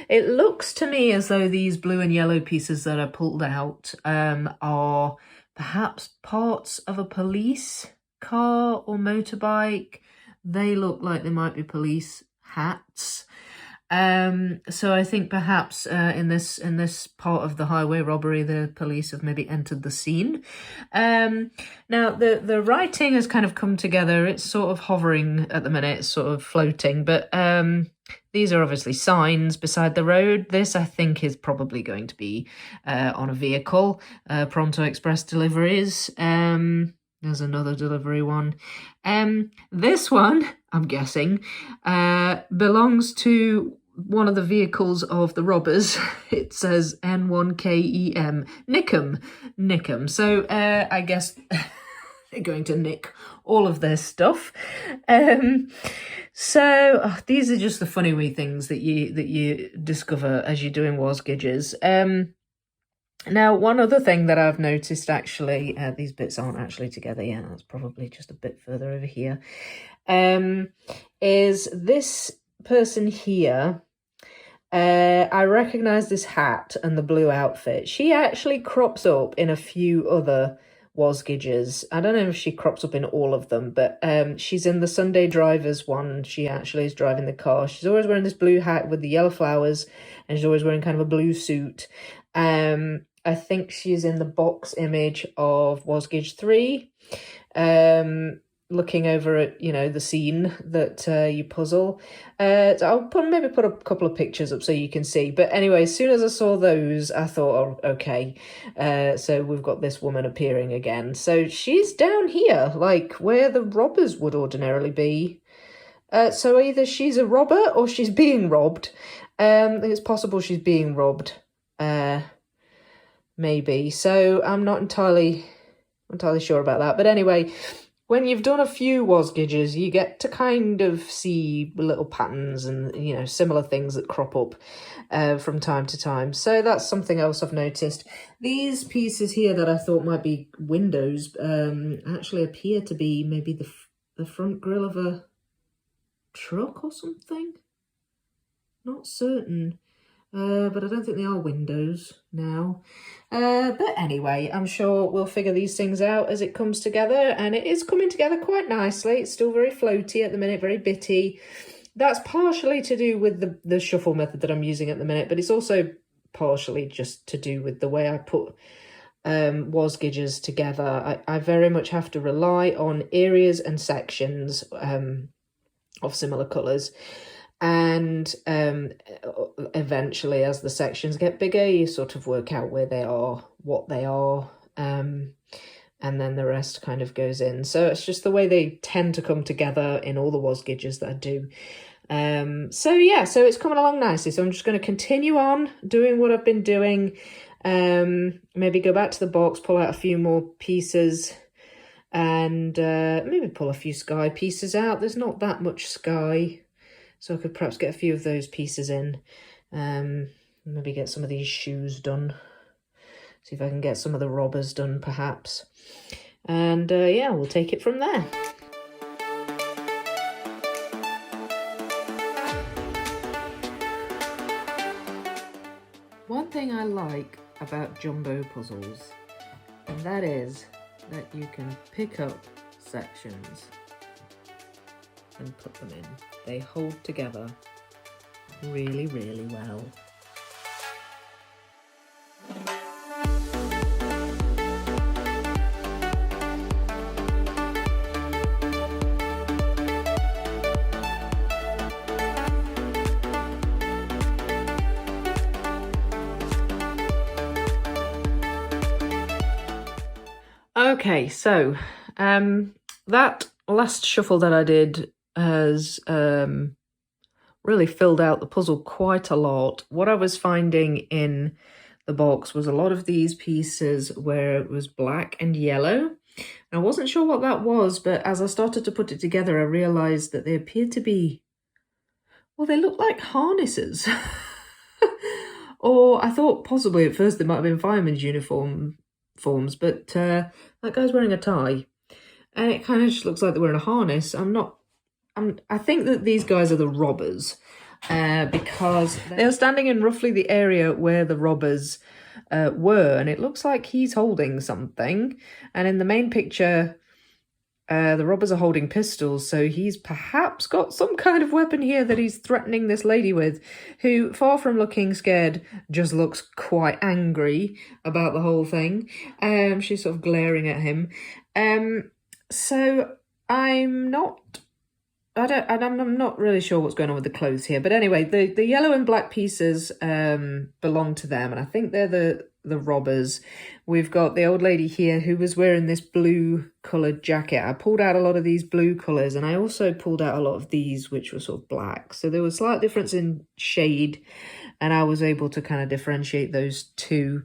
Speaker 2: It looks to me as though these blue and yellow pieces that I pulled out are perhaps parts of a police car or motorbike. They look like they might be police hats. So I think perhaps in this part of the highway robbery, the police have maybe entered the scene. Now the writing has kind of come together. It's sort of hovering at the minute, it's sort of floating, but these are obviously signs beside the road. This, I think, is probably going to be on a vehicle. Pronto Express deliveries. There's another delivery one. This one, I'm guessing, belongs to one of the vehicles of the robbers. It says N1KEM. Nickham. So I guess they're going to nick all of their stuff. So these are just the funny wee things that you discover as you're doing Wasgiges. Now, one other thing that I've noticed, actually, these bits aren't actually together yet, that's probably just a bit further over here, is this person here. I recognise this hat and the blue outfit. She actually crops up in a few other Wasgiges. I don't know if she crops up in all of them, but she's in the Sunday Drivers one. She actually is driving the car. She's always wearing this blue hat with the yellow flowers, and she's always wearing kind of a blue suit. I think she's in the box image of Wasgij 3, looking over at, the scene that you puzzle. So I'll maybe put a couple of pictures up so you can see. But anyway, as soon as I saw those, I thought, oh, okay. So we've got this woman appearing again. So she's down here, like where the robbers would ordinarily be. So either she's a robber or she's being robbed. I think it's possible she's being robbed. Maybe. So I'm not entirely sure about that. But anyway, when you've done a few Wasgiges, you get to kind of see little patterns and, similar things that crop up from time to time. So that's something else I've noticed. These pieces here that I thought might be windows actually appear to be maybe the front grille of a truck or something. Not certain. But I don't think they are windows now. But anyway, I'm sure we'll figure these things out as it comes together, and it is coming together quite nicely. It's still very floaty at the minute, very bitty. That's partially to do with the shuffle method that I'm using at the minute, but it's also partially just to do with the way I put Wasgiges together. I very much have to rely on areas and sections of similar colours. And eventually, as the sections get bigger, you sort of work out where they are, what they are, and then the rest kind of goes in. So it's just the way they tend to come together in all the Wasgiges that I do. So it's coming along nicely. So I'm just going to continue on doing what I've been doing. Maybe go back to the box, pull out a few more pieces, and maybe pull a few sky pieces out. There's not that much sky. So I could perhaps get a few of those pieces in. Maybe get some of these shoes done. See if I can get some of the robbers done, perhaps. And we'll take it from there. One thing I like about jumbo puzzles, and that is that you can pick up sections and put them in. They hold together really, really well. Okay, so that last shuffle that I did has really filled out the puzzle quite a lot. What I was finding in the box was a lot of these pieces where it was black and yellow. I wasn't sure what that was, but as I started to put it together, I realised that they appeared to be, well, they look like harnesses. Or I thought possibly at first they might have been firemen's uniforms, but that guy's wearing a tie. And it kind of just looks like they're wearing a harness. I think that these guys are the robbers because they're standing in roughly the area where the robbers were, and it looks like he's holding something. And in the main picture, the robbers are holding pistols, so he's perhaps got some kind of weapon here that he's threatening this lady with, who, far from looking scared, just looks quite angry about the whole thing. She's sort of glaring at him. So I'm not really sure what's going on with the clothes here. But anyway, the yellow and black pieces belong to them, and I think they're the robbers. We've got the old lady here who was wearing this blue coloured jacket. I pulled out a lot of these blue colours, and I also pulled out a lot of these which were sort of black. So there was a slight difference in shade, and I was able to kind of differentiate those two.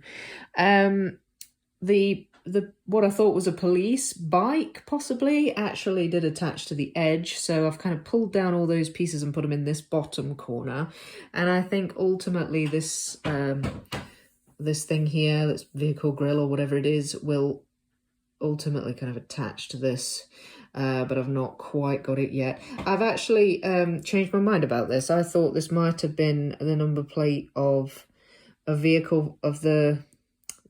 Speaker 2: The what I thought was a police bike possibly actually did attach to the edge, so I've kind of pulled down all those pieces and put them in this bottom corner, and I think ultimately this this thing here, that's vehicle grill or whatever it is, will ultimately kind of attach to this, but I've not quite got it yet. I've actually changed my mind about this. I thought this might have been the number plate of a vehicle of the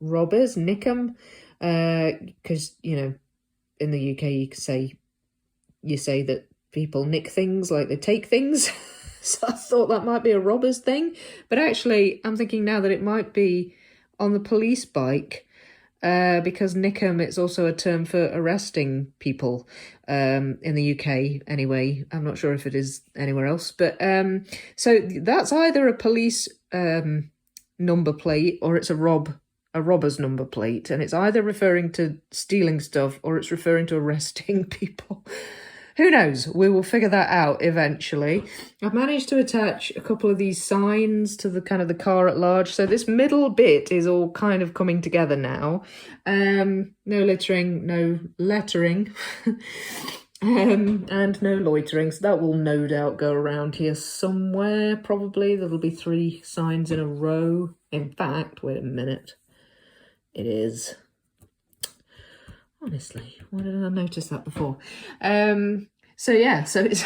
Speaker 2: robbers, Nickham, because, you know, in the UK you say that people nick things like they take things. So I thought that might be a robber's thing, but actually I'm thinking now that it might be on the police bike, because Nickham, it's also a term for arresting people in the UK anyway. I'm not sure if it is anywhere else, but so that's either a police number plate or it's a robber's number plate, and it's either referring to stealing stuff or it's referring to arresting people. Who knows? We will figure that out eventually. I've managed to attach a couple of these signs to the kind of the car at large, so this middle bit is all kind of coming together now. No littering, no lettering, and no loitering, so that will no doubt go around here somewhere. Probably there'll be 3 signs in a row. In fact, wait a minute. It is. Honestly, why didn't I notice that before? So yeah, so it's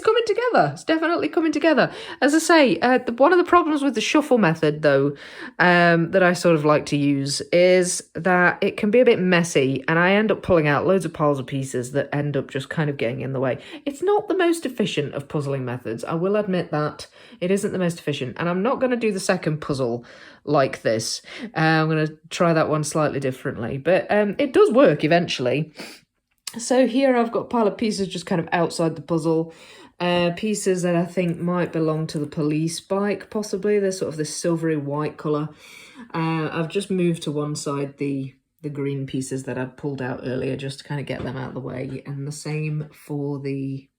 Speaker 2: coming together. It's definitely coming together. As I say, one of the problems with the shuffle method, though, that I sort of like to use is that it can be a bit messy, and I end up pulling out loads of piles of pieces that end up just kind of getting in the way. It's not the most efficient of puzzling methods. I will admit that it isn't the most efficient, and I'm not going to do the second puzzle like this. I'm going to try that one slightly differently, but it does work eventually. So here I've got a pile of pieces just kind of outside the puzzle, pieces that I think might belong to the police bike, possibly. They're sort of this silvery white colour. I've just moved to one side the green pieces that I'd pulled out earlier just to kind of get them out of the way, and the same for the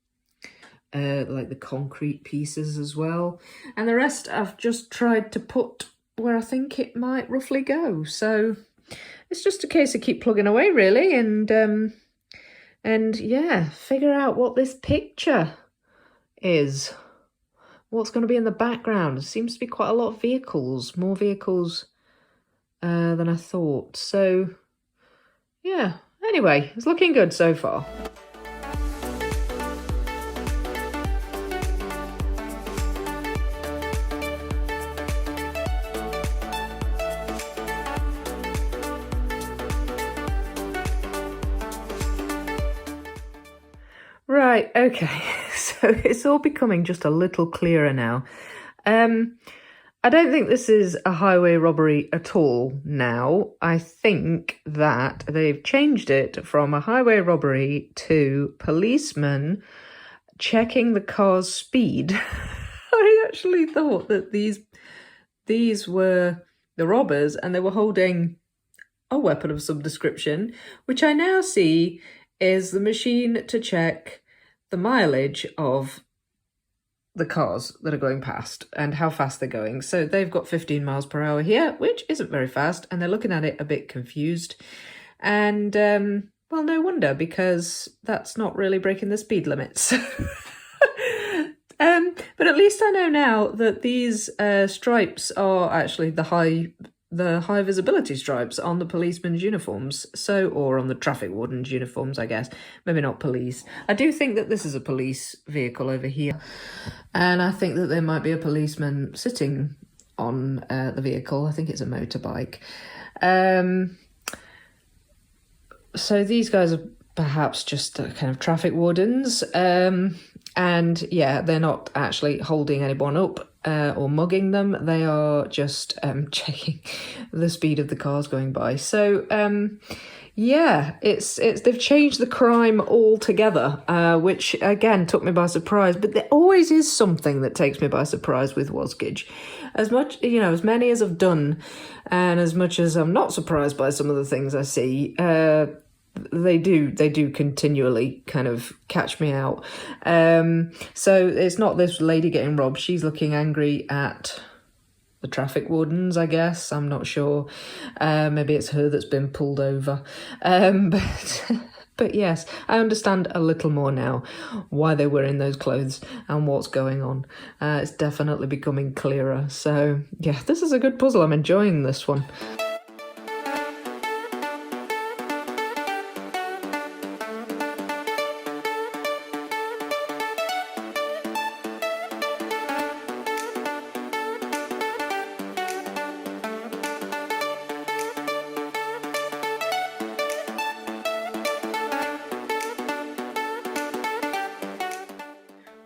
Speaker 2: like the concrete pieces as well. And the rest I've just tried to put where I think it might roughly go. So it's just a case of keep plugging away, really, and yeah, figure out what this picture is. What's going to be in the background? There seems to be quite a lot of vehicles, more vehicles than I thought. So yeah, anyway, it's looking good so far. Right, okay, so it's all becoming just a little clearer now. I don't think this is a highway robbery at all now. I think that they've changed it from a highway robbery to policemen checking the car's speed. I actually thought that these were the robbers and they were holding a weapon of some description, which I now see is the machine to check the mileage of the cars that are going past and how fast they're going. So they've got 15 miles per hour here, which isn't very fast, and they're looking at it a bit confused. And, well, no wonder, because that's not really breaking the speed limits. But at least I know now that these stripes are actually the high visibility stripes on the policemen's uniforms, or on the traffic warden's uniforms, I guess. Maybe not police. I do think that this is a police vehicle over here, and I think that there might be a policeman sitting on the vehicle. I think it's a motorbike. So these guys are perhaps just kind of traffic wardens. And yeah, they're not actually holding anyone up or mugging them. They are just checking the speed of the cars going by. So yeah, it's they've changed the crime altogether, which again took me by surprise. But there always is something that takes me by surprise with Wasgij. As much, as many as I've done, and as much as I'm not surprised by some of the things I see, they do continually kind of catch me out. So it's not this lady getting robbed. She's looking angry at the traffic wardens, I guess. I'm not sure. Maybe it's her that's been pulled over. But yes, I understand a little more now why they were in those clothes and what's going on. It's definitely becoming clearer. So yeah, this is a good puzzle. I'm enjoying this one.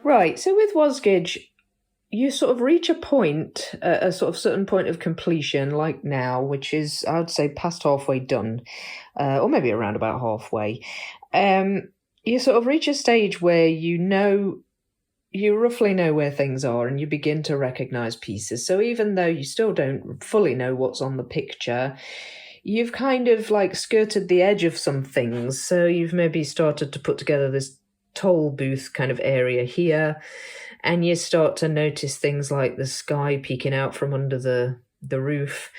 Speaker 2: Right, so with Wasgij, you sort of reach a point, a sort of certain point of completion, like now, which is, I would say, past halfway done, or maybe around about halfway. You sort of reach a stage where you roughly know where things are, and you begin to recognise pieces. So even though you still don't fully know what's on the picture, you've kind of like skirted the edge of some things. So you've maybe started to put together this toll booth kind of area here, and you start to notice things like the sky peeking out from under the roof,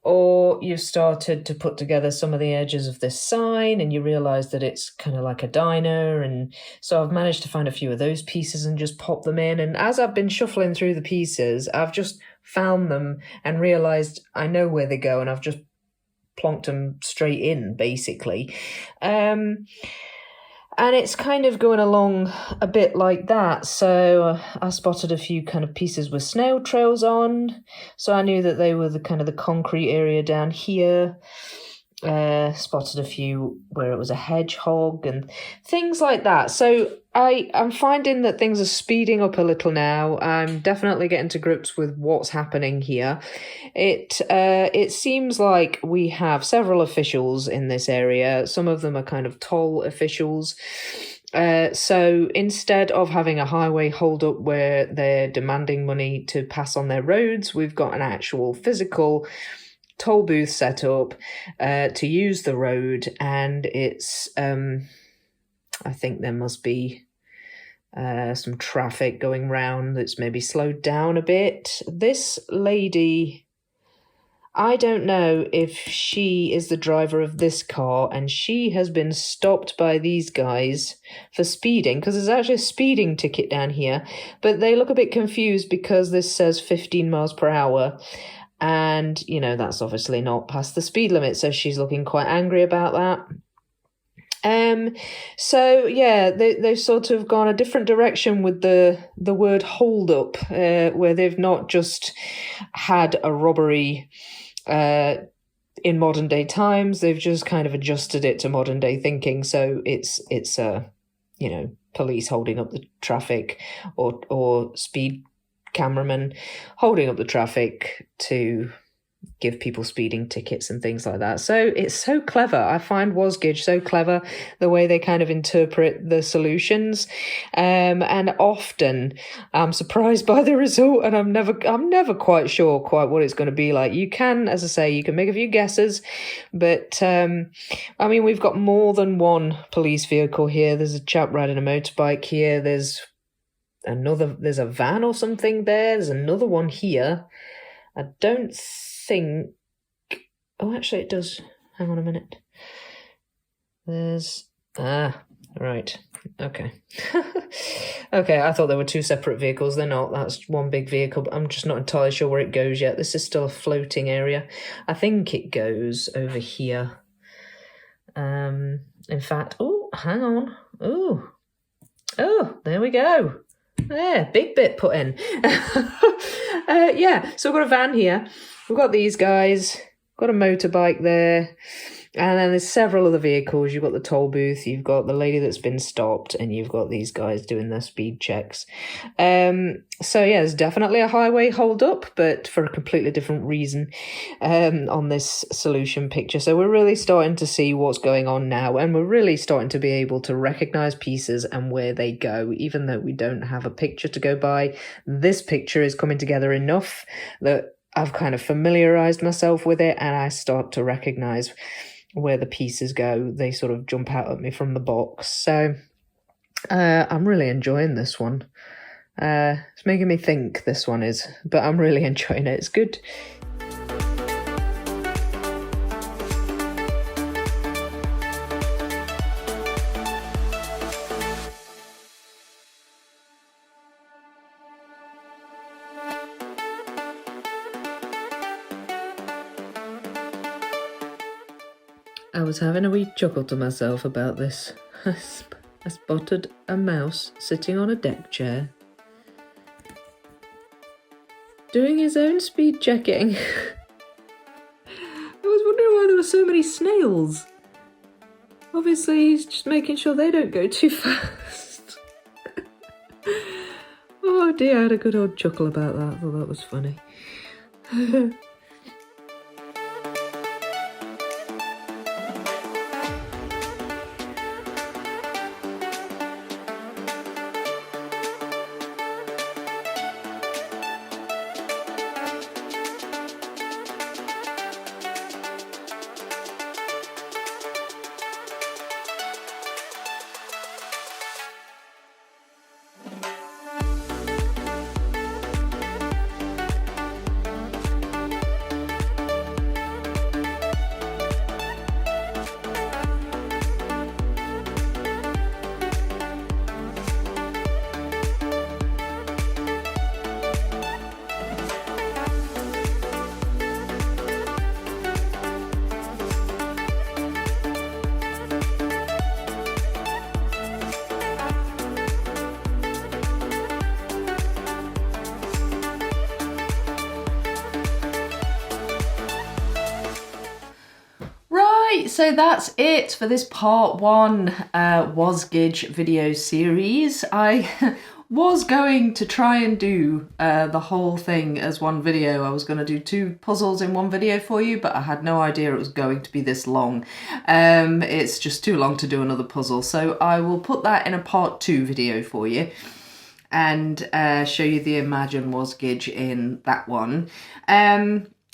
Speaker 2: or you've started to put together some of the edges of this sign, and you realize that it's kind of like a diner. And so I've managed to find a few of those pieces and just pop them in, and as I've been shuffling through the pieces, I've just found them and realized I know where they go, and I've just plonked them straight in, basically. And it's kind of going along a bit like that. So I spotted a few kind of pieces with snail trails on. So I knew that they were the kind of the concrete area down here. Spotted a few where it was a hedgehog and things like that. So I'm finding that things are speeding up a little now. I'm definitely getting to grips with what's happening here. It seems like we have several officials in this area. Some of them are kind of toll officials. So instead of having a highway hold up where they're demanding money to pass on their roads, we've got an actual physical toll booth set up to use the road, and it's I think there must be some traffic going round that's maybe slowed down a bit. This lady, I don't know if she is the driver of this car, and she has been stopped by these guys for speeding, because there's actually a speeding ticket down here, but they look a bit confused because this says 15 miles per hour. And, that's obviously not past the speed limit, so she's looking quite angry about that. So yeah, they've sort of gone a different direction with the word hold up, where they've not just had a robbery in modern day times, they've just kind of adjusted it to modern day thinking. So it's police holding up the traffic, or speed cameraman holding up the traffic to give people speeding tickets and things like that. So it's so clever. I find Wasgij so clever, the way they kind of interpret the solutions, and often I'm surprised by the result, and I'm never quite sure what it's going to be like. You can, as I say, you can make a few guesses, but we've got more than one police vehicle here. There's a chap riding a motorbike here. There's a van or something there. There's another one here. I don't think... Oh, actually it does. Hang on a minute. There's... right. Okay. Okay, I thought there were two separate vehicles. They're not. That's one big vehicle, but I'm just not entirely sure where it goes yet. This is still a floating area. I think it goes over here. In fact... Oh, hang on. Oh, there we go. Yeah, big bit put in. Yeah, so we've got a van here. We've got these guys. Got a motorbike there. And then there's several other vehicles. You've got the toll booth, you've got the lady that's been stopped, and you've got these guys doing their speed checks. So yeah, there's definitely a highway hold up, but for a completely different reason on this solution picture. So we're really starting to see what's going on now, and we're really starting to be able to recognize pieces and where they go, even though we don't have a picture to go by. This picture is coming together enough that I've kind of familiarized myself with it, and I start to recognize where the pieces go. They sort of jump out at me from the box. So I'm really enjoying this one. It's making me think, this one is, but I'm really enjoying it. It's good. I was having a wee chuckle to myself about this. I spotted a mouse sitting on a deck chair, doing his own speed checking. I was wondering why there were so many snails. Obviously, he's just making sure they don't go too fast. Oh dear, I had a good old chuckle about that. I thought that was funny.
Speaker 1: So that's it for this part 1 Wasgij video series. I was going to try and do the whole thing as one video. I was going to do 2 puzzles in one video for you, but I had no idea it was going to be this long. It's just too long to do another puzzle, so I will put that in a part 2 video for you and show you the Imagine Wasgij in that one.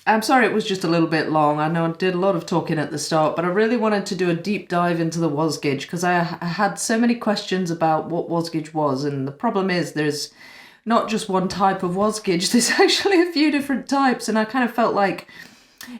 Speaker 1: I'm sorry it was just a little bit long. I know I did a lot of talking at the start, but I really wanted to do a deep dive into the Wasgij because I had so many questions about what Wasgij was, and the problem is there's not just one type of Wasgij, there's actually a few different types, and I kind of felt like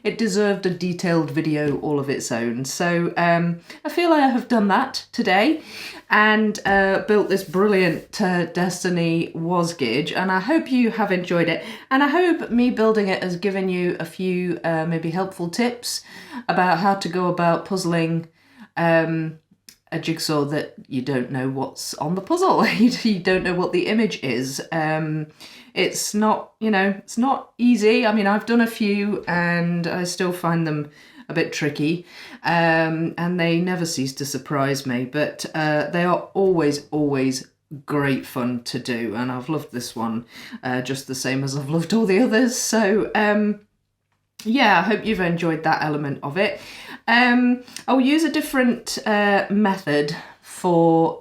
Speaker 1: it deserved a detailed video all of its own. So I feel I have done that today and built this brilliant Destiny Wasgij, and I hope you have enjoyed it, and I hope me building it has given you a few maybe helpful tips about how to go about puzzling a jigsaw that you don't know what's on the puzzle. You don't know what the image is. It's not, it's not easy. I mean, I've done a few and I still find them a bit tricky, and they never cease to surprise me, but they are always great fun to do, and I've loved this one just the same as I've loved all the others. So yeah, I hope you've enjoyed that element of it. I'll use a different method for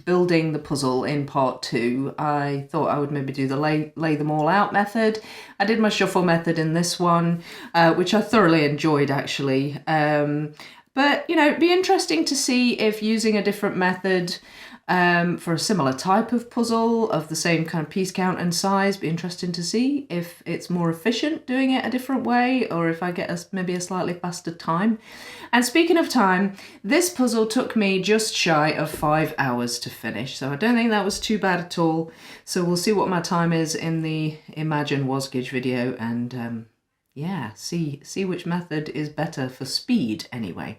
Speaker 1: building the puzzle in part 2. I thought I would maybe do the lay them all out method. I did my shuffle method in this one, which I thoroughly enjoyed actually. But it'd be interesting to see if using a different method for a similar type of puzzle of the same kind of piece count and size, be interesting to see if it's more efficient doing it a different way, or if I get maybe a slightly faster time. And speaking of time, this puzzle took me just shy of 5 hours to finish, so I don't think that was too bad at all. So we'll see what my time is in the Imagine Wasgij video, and yeah, see which method is better for speed anyway.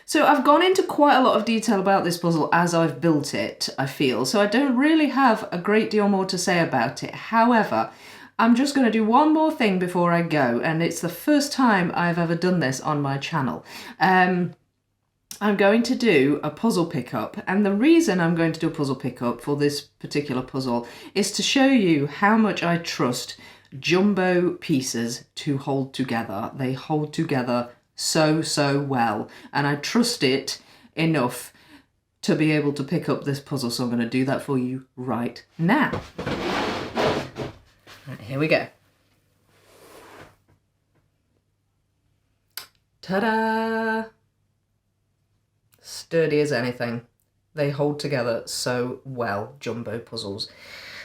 Speaker 1: So I've gone into quite a lot of detail about this puzzle as I've built it, I feel, so I don't really have a great deal more to say about it. However, I'm just going to do one more thing before I go, and it's the first time I've ever done this on my channel. I'm going to do a puzzle pickup, and the reason I'm going to do a puzzle pickup for this particular puzzle is to show you how much I trust jumbo pieces to hold together. They hold together so well, and I trust it enough to be able to pick up this puzzle, so I'm going to do that for you right now. Right, here we go. Ta-da! Sturdy as anything. They hold together so well, jumbo puzzles.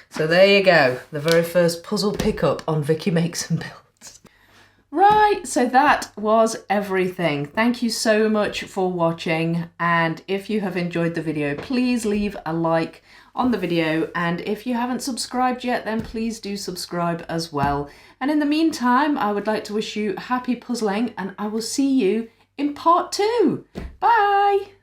Speaker 1: So there you go, the very first puzzle pickup on Vicky Makes and Builds. Right, so that was everything. Thank you so much for watching, and if you have enjoyed the video, please leave a like on the video, and if you haven't subscribed yet, then please do subscribe as well. And in the meantime, I would like to wish you happy puzzling, and I will see you in part 2. Bye!